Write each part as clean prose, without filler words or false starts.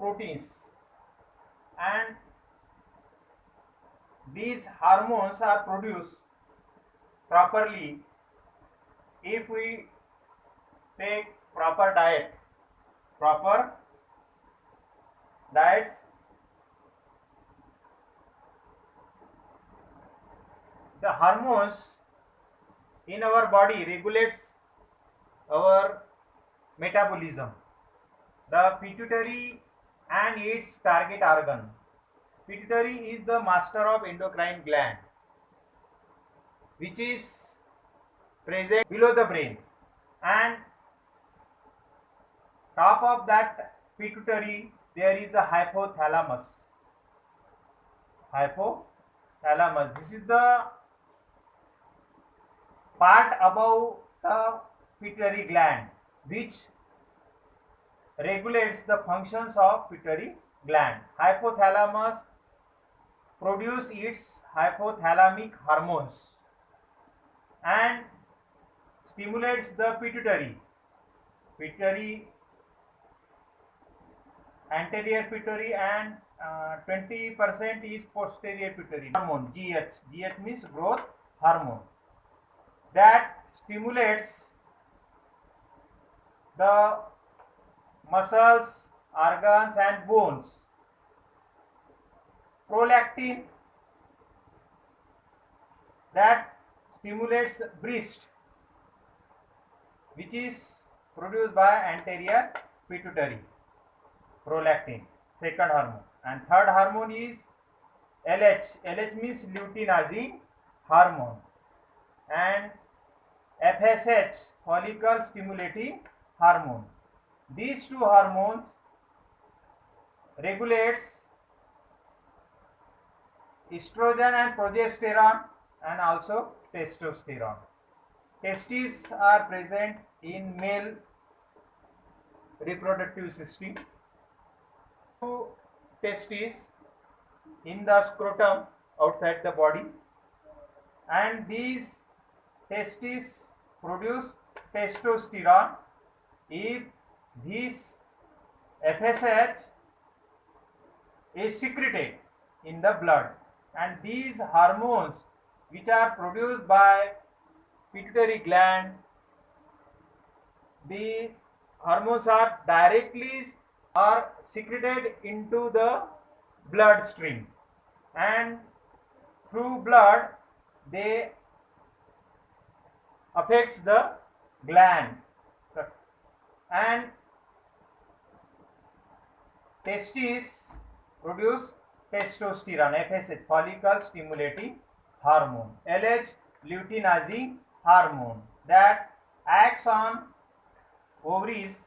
proteins, and these hormones are produced properly if we take proper diets. The hormones in our body regulates our metabolism. The pituitary and its target organ. Pituitary is the master of endocrine gland, which is present below the brain, and top of that pituitary there is the hypothalamus. This is the part above the pituitary gland which regulates the functions of pituitary gland. Hypothalamus produce its hypothalamic hormones and stimulates the pituitary, anterior pituitary, and 20% is posterior pituitary hormone, GH. GH means growth hormone, that stimulates the muscles, organs and bones. Prolactin, that stimulates breast, which is produced by anterior pituitary. Prolactin, second hormone. And third hormone is LH. LH means luteinizing hormone, and FSH, follicle stimulating hormone. These two hormones regulates estrogen and progesterone and also testosterone. Testes are present in male reproductive system. Two testes in the scrotum outside the body, and these testes produce testosterone if this FSH is secreted in the blood, and these hormones which are produced by pituitary gland, the hormones are directly or secreted into the bloodstream, and through blood they affects the gland, and testes produce testosterone, FSH, follicle stimulating hormone. LH, luteinizing hormone, that acts on ovaries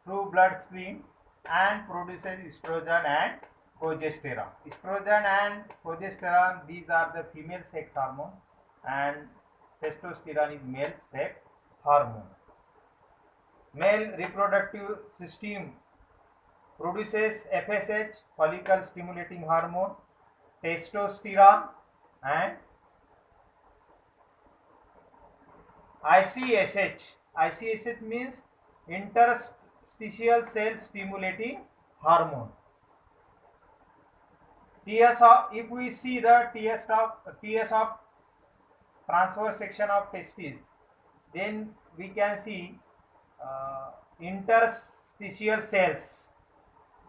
through bloodstream and produces estrogen and progesterone. Estrogen and progesterone, these are the female sex hormone, and testosterone is male sex hormone. Male reproductive system produces FSH, follicle stimulating hormone, testosterone and ICSH. ICSH means interstitial cell stimulating hormone. TS of, if we see the TS of transverse section of testes, then we can see interstitial cells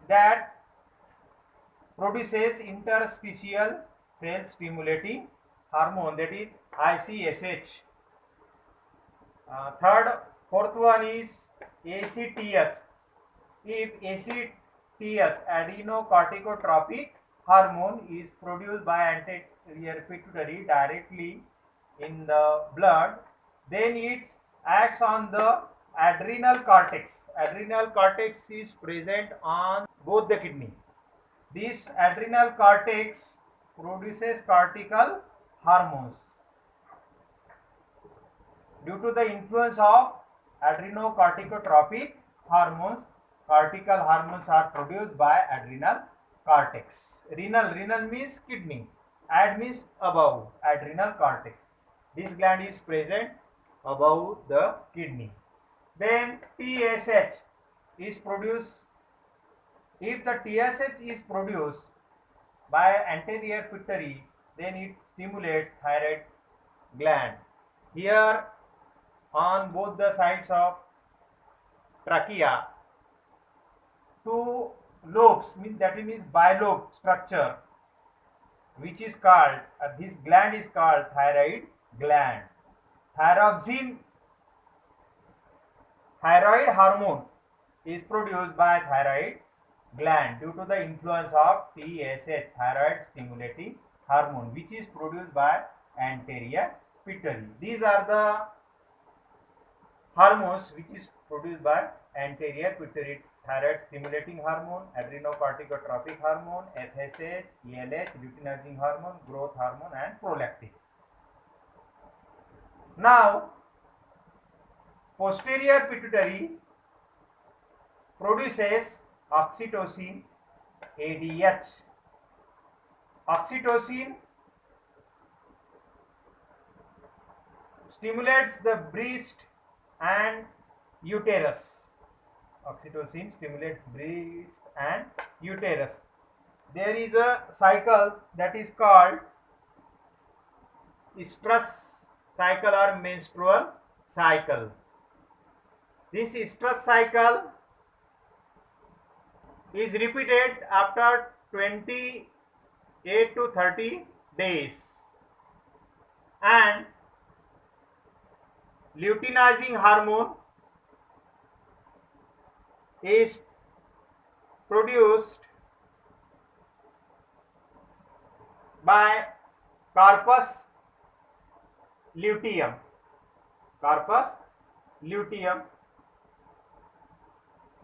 that produces interstitial cell stimulating hormone, that is ICSH. Fourth one is ACTH. If ACTH, adrenocorticotropic hormone, is produced by anterior pituitary directly in the blood, then it acts on the adrenal cortex. Adrenal cortex is present on both the kidney. This adrenal cortex produces cortical hormones. Due to the influence of adrenocorticotropic hormones, cortical hormones are produced by adrenal cortex. Renal means kidney. Ad means above, adrenal cortex. This gland is present above the kidney. Then TSH is produced If the TSH is produced by anterior pituitary, then it stimulates thyroid gland. Here on both the sides of trachea, two lobes, means that means bilobe structure, which is called this gland is called thyroid gland. Thyroxine, thyroid hormone, is produced by thyroid gland due to the influence of TSH, thyroid stimulating hormone, which is produced by anterior pituitary. These are the hormones which is produced by anterior pituitary: thyroid stimulating hormone, adrenocorticotropic hormone, FSH, ELH, luteinizing hormone, growth hormone, and prolactin. Now, posterior pituitary produces oxytocin, ADH. Oxytocin stimulates the breast and uterus. Oxytocin stimulates breast and uterus. There is a cycle that is called estrus cycle or menstrual cycle. This estrus cycle is repeated after 28 to 30 days, and luteinizing hormone is produced by corpus luteum. Corpus luteum.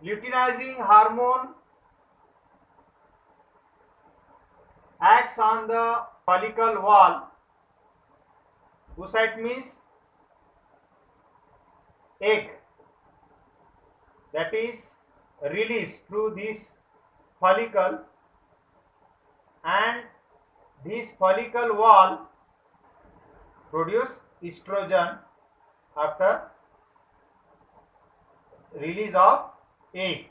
Luteinizing hormone acts on the follicle wall. Oocyte means egg, that is released through this follicle, and this follicle wall produce estrogen after release of egg.